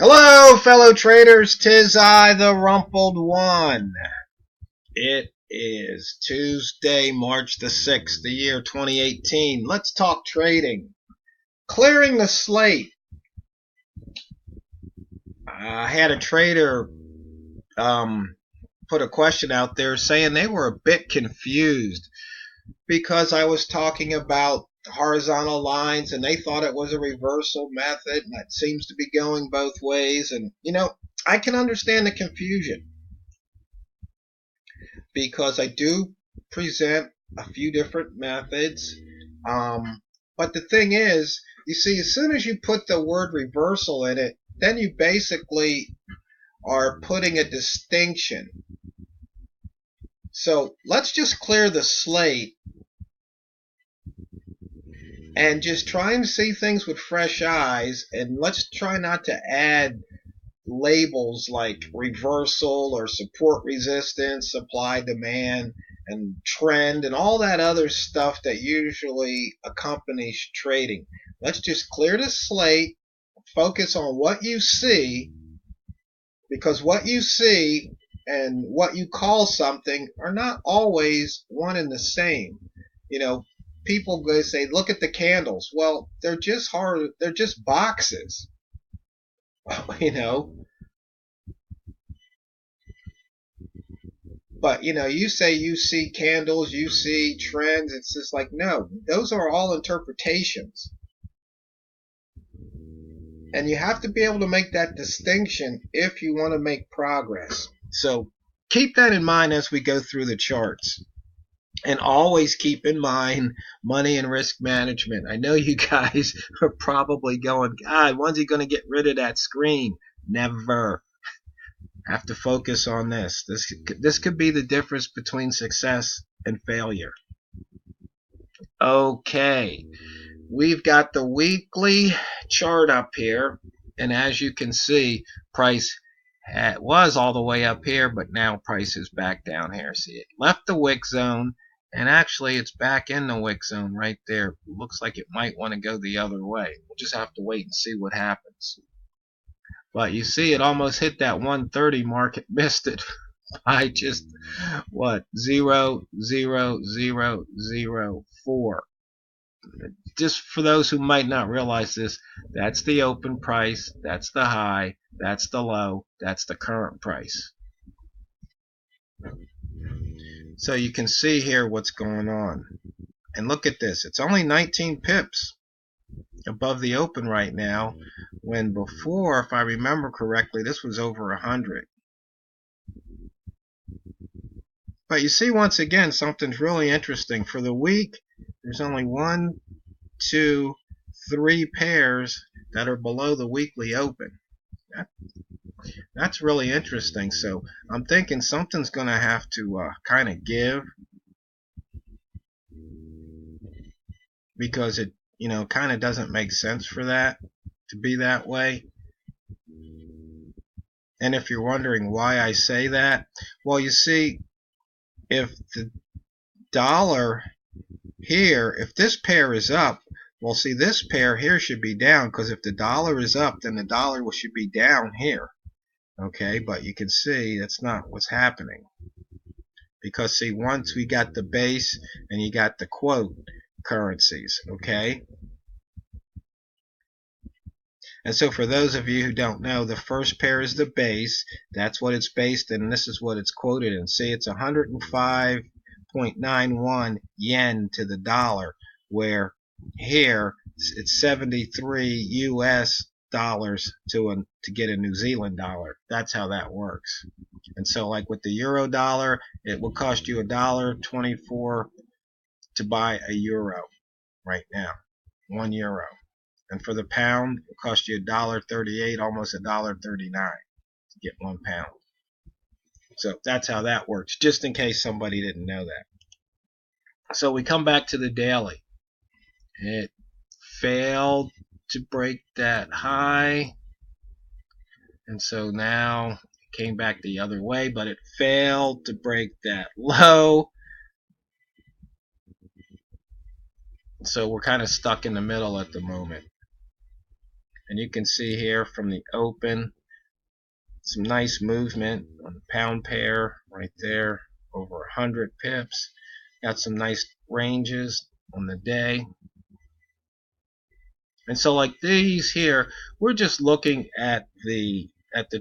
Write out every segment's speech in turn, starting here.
Hello, fellow traders. 'Tis I, the Rumpled One. It is Tuesday, March the 6th, the year 2018. Let's talk trading. Clearing the slate. I had a trader put a question out there saying they were a bit confused because I was talking about horizontal lines and they thought it was a reversal method and that seems to be going both ways. And I can understand the confusion because I do present a few different methods. But the thing is, you see, as soon as you put the word reversal in it, then you basically are putting a distinction. So let's just clear the slate and just try and see things with fresh eyes, and let's try not to add labels like reversal or support resistance, supply demand, and trend, and all that other stuff that usually accompanies trading. Let's just clear the slate, focus on what you see, because what you see and what you call something are not always one and the same. People go say, look at the candles. Well, they're just boxes. But you say you see candles, you see trends. It's just like, no, those are all interpretations. And you have to be able to make that distinction if you want to make progress. So keep that in mind as we go through the charts. And always keep in mind money and risk management. I know you guys are probably going, God, when's he going to get rid of that screen? Never. Have to focus on this. This could be the difference between success and failure. Okay. We've got the weekly chart up here. And as you can see, price was all the way up here, but now price is back down here. See, it left the wick zone. And actually, it's back in the wick zone right there. Looks like it might want to go the other way. We'll just have to wait and see what happens. But you see, it almost hit that 130 mark. It missed it by just, 0.00004. Just for those who might not realize this, that's the open price, that's the high, that's the low, that's the current price. So you can see here what's going on. And look at this. It's only 19 pips above the open right now, when before, if I remember correctly, this was over 100. But you see, once again, something's really interesting. For the week, there's only 1, 2, 3 pairs that are below the weekly open. That's really interesting. So I'm thinking something's going to have to kind of give, because it kind of doesn't make sense for that to be that way. And if you're wondering why I say that, well, you see, if the dollar here, if this pair is up, well, see, this pair here should be down, because if the dollar is up, then the dollar should be down here. Okay, but you can see that's not what's happening. Because, see, once we got the base and you got the quote currencies, okay? And so for those of you who don't know, the first pair is the base. That's what it's based in, and this is what it's quoted in. See, it's 105.91 yen to the dollar, where here it's 73 US dollars to get a New Zealand dollar. That's how that works. And so, like with the euro dollar, it will cost you $1.24 to buy a euro right now, 1 euro. And for the pound, it costs you $1.38, almost $1.39 to get 1 pound. So that's how that works, just in case somebody didn't know that. So we come back to the daily. It failed to break that high, and so now it came back the other way, but it failed to break that low. So we're kind of stuck in the middle at the moment. And you can see here from the open, some nice movement on the pound pair right there, over 100 pips. Got some nice ranges on the day. And so like these here, we're just looking at the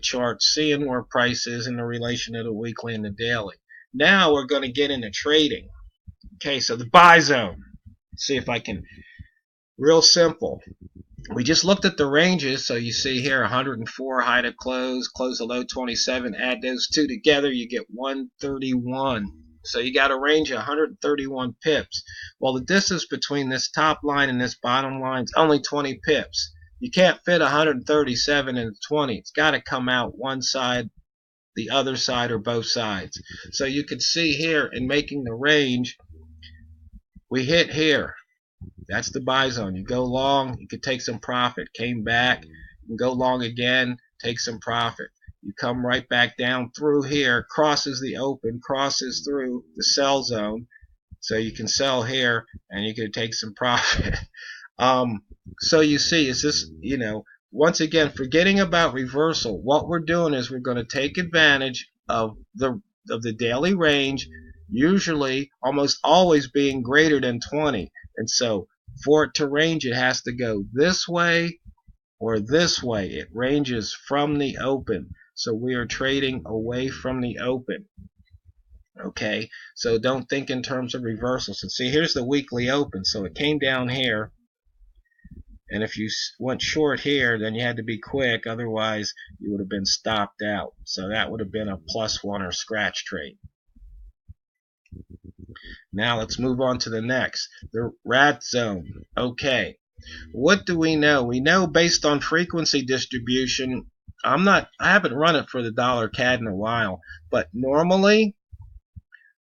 chart, seeing where price is in the relation to the weekly and the daily. Now we're going to get into trading. Okay, so the buy zone. Let's see if I can, real simple. We just looked at the ranges, so you see here 104 high to close to low 27. Add those two together, you get 131. So you got a range of 131 pips. Well, the distance between this top line and this bottom line is only 20 pips. You can't fit 137 into 20. It's got to come out one side, the other side, or both sides. So you can see here in making the range, we hit here. That's the buy zone. You go long, you could take some profit. Came back, you can go long again, take some profit. You come right back down through here, crosses the open, crosses through the sell zone. So you can sell here and you can take some profit. So you see, it's just, once again, forgetting about reversal, what we're doing is we're going to take advantage of the daily range, usually almost always being greater than 20. And so for it to range, it has to go this way or this way. It ranges from the open. So we are trading away from the open. Okay, so don't think in terms of reversals. And see, here's the weekly open. So it came down here. And if you went short here, then you had to be quick. Otherwise, you would have been stopped out. So that would have been a +1 or scratch trade. Now let's move on to the next. The rat zone. Okay. What do we know? We know based on frequency distribution, I haven't run it for the dollar CAD in a while, but normally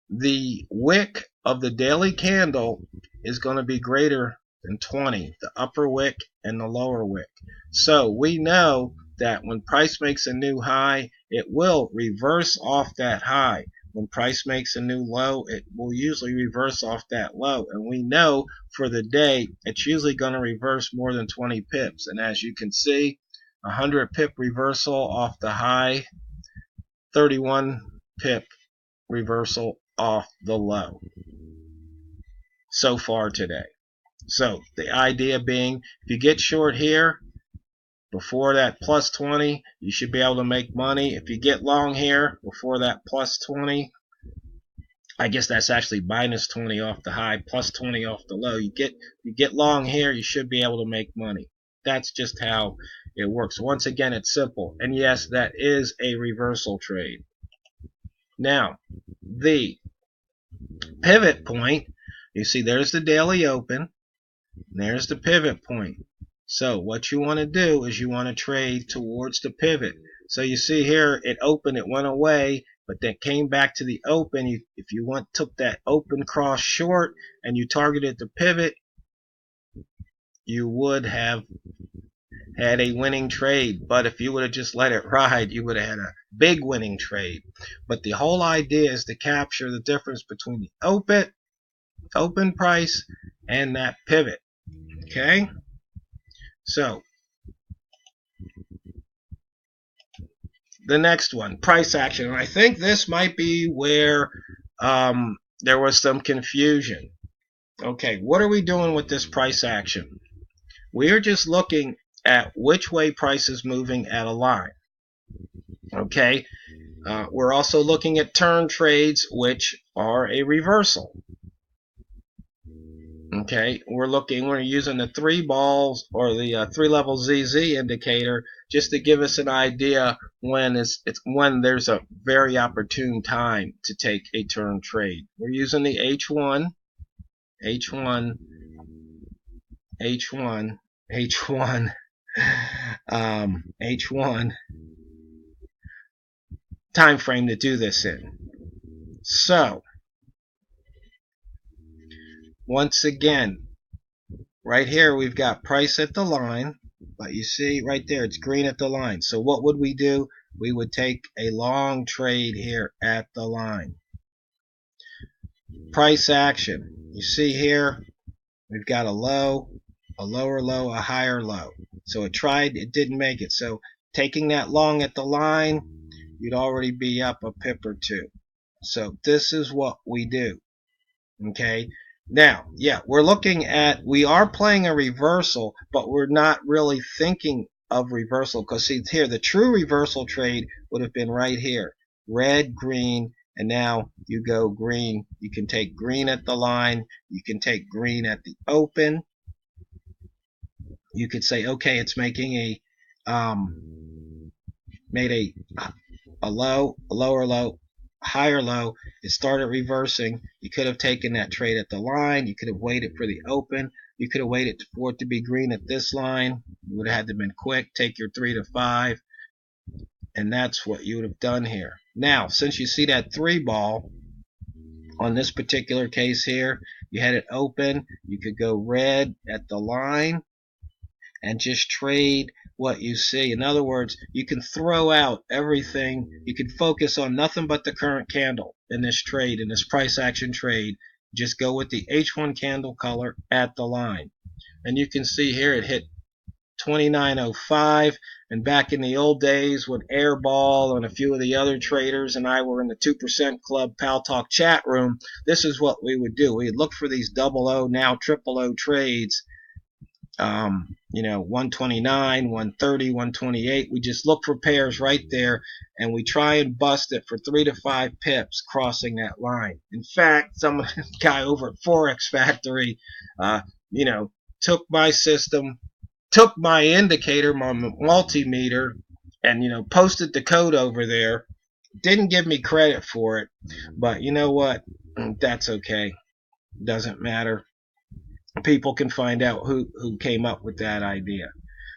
the wick of the daily candle is going to be greater than 20, the upper wick and the lower wick. So we know that when price makes a new high, it will reverse off that high. When price makes a new low, it will usually reverse off that low. And we know for the day, it's usually going to reverse more than 20 pips. And as you can see, 100 pip reversal off the high, 31 pip reversal off the low so far today. So the idea being, if you get short here before that +20, you should be able to make money. If you get long here before that +20, I guess that's actually -20 off the high, +20 off the low. You get long here, you should be able to make money. That's just how it works. Once again, it's simple. And yes, that is a reversal trade. Now, the pivot point, you see there's the daily open, and there's the pivot point. So what you want to do is you want to trade towards the pivot. So you see here, it opened, it went away, but then came back to the open. If you took that open cross short and you targeted the pivot, you would have had a winning trade. But if you would have just let it ride, you would have had a big winning trade. But the whole idea is to capture the difference between the open price and that pivot. Okay? So the next one, price action. And I think this might be where there was some confusion. Okay, what are we doing with this price action? We are just looking at which way price is moving at a line. Okay, we're also looking at turn trades, which are a reversal. Okay, we're using the 3 balls or the 3 level ZZ indicator just to give us an idea when there's a very opportune time to take a turn trade. We're using the H1 time frame to do this in. So once again, right here we've got price at the line, but you see right there it's green at the line. So what would we do? We would take a long trade here at the line. Price action. You see here we've got a low, a lower low, a higher low. So it tried, it didn't make it. So taking that long at the line, you'd already be up a pip or two. So this is what we do. Okay. Now, yeah, we are playing a reversal, but we're not really thinking of reversal, because see here, the true reversal trade would have been right here. Red, green, and now you go green. You can take green at the line. You can take green at the open. You could say, okay, it's making made a low, a lower low, higher low. It started reversing. You could have taken that trade at the line. You could have waited for the open. You could have waited for it to be green at this line. You would have had to been quick. Take your 3 to 5. And that's what you would have done here. Now, since you see that 3 ball, on this particular case here, you had it open. You could go red at the line and just trade what you see. In other words, you can throw out everything. You can focus on nothing but the current candle in this trade, in this price action trade. Just go with the H1 candle color at the line. And you can see here it hit 29.05. And back in the old days when Airball and a few of the other traders and I were in the 2% Club Pal Talk chat room, this is what we would do. We'd look for these double O, now triple O trades. 129, 130, 128. We just look for pairs right there, and we try and bust it for 3 to 5 pips crossing that line. In fact, some guy over at Forex Factory, took my system, took my indicator, my multimeter, and posted the code over there. Didn't give me credit for it, but you know what? That's okay. Doesn't matter. People can find out who came up with that idea.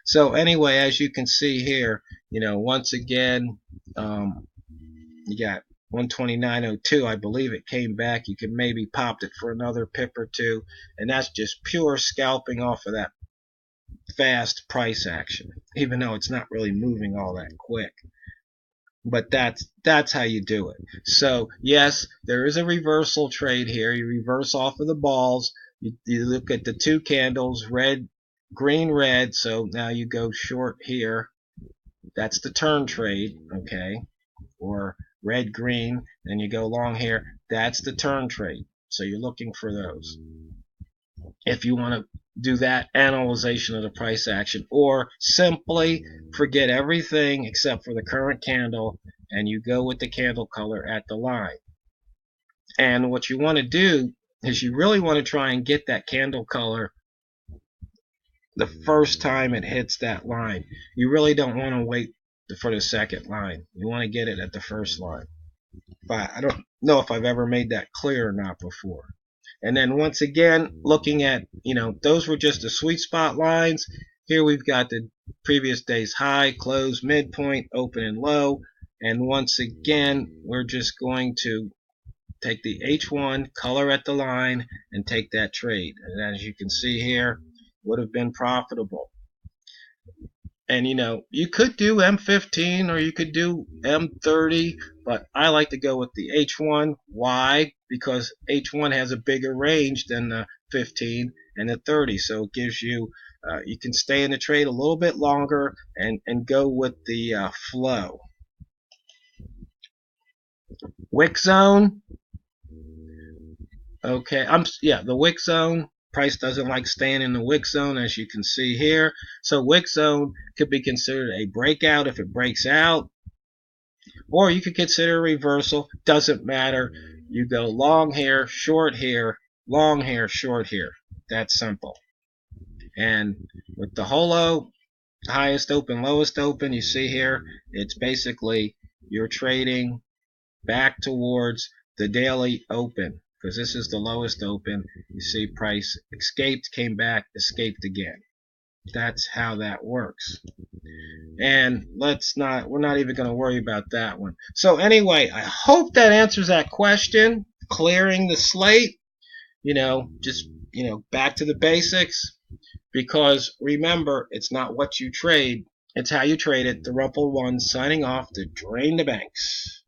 So anyway, as you can see here, once again, you got 129.02. I believe it came back. You can maybe pop it for another pip or two, and that's just pure scalping off of that fast price action, even though it's not really moving all that quick. But that's how you do it. So yes, there is a reversal trade here. You reverse off of the balls. You look at the 2 candles, red, green, red. So now you go short here. That's the turn trade, okay? Or red, green, then you go long here. That's the turn trade. So you're looking for those. If you want to do that analyzation of the price action, or simply forget everything except for the current candle and you go with the candle color at the line. And what you want to do is you really want to try and get that candle color the first time it hits that line. You really don't want to wait for the second line. You want to get it at the first line. But I don't know if I've ever made that clear or not before. And then once again, looking at, those were just the sweet spot lines. Here we've got the previous day's high, close, midpoint, open, and low. And once again, we're just going to take the H1, color at the line, and take that trade. And as you can see here, would have been profitable. And you could do M15 or you could do M30, but I like to go with the H1. Why? Because H1 has a bigger range than the 15 and the 30, so it gives you, you can stay in the trade a little bit longer and go with the flow. Wick zone. Okay, the wick zone. Price doesn't like staying in the wick zone, as you can see here. So wick zone could be considered a breakout if it breaks out, or you could consider a reversal. Doesn't matter. You go long here, short here, long here, short here. That's simple. And with the holo, highest open, lowest open, you see here, it's basically you're trading back towards the daily open, because this is the lowest open. You see price escaped, came back, escaped again. That's how that works. And we're not even going to worry about that one. So anyway, I hope that answers that question. Clearing the slate, just, back to the basics. Because remember, it's not what you trade, it's how you trade it. TheRumpledOne signing off to drain the banks.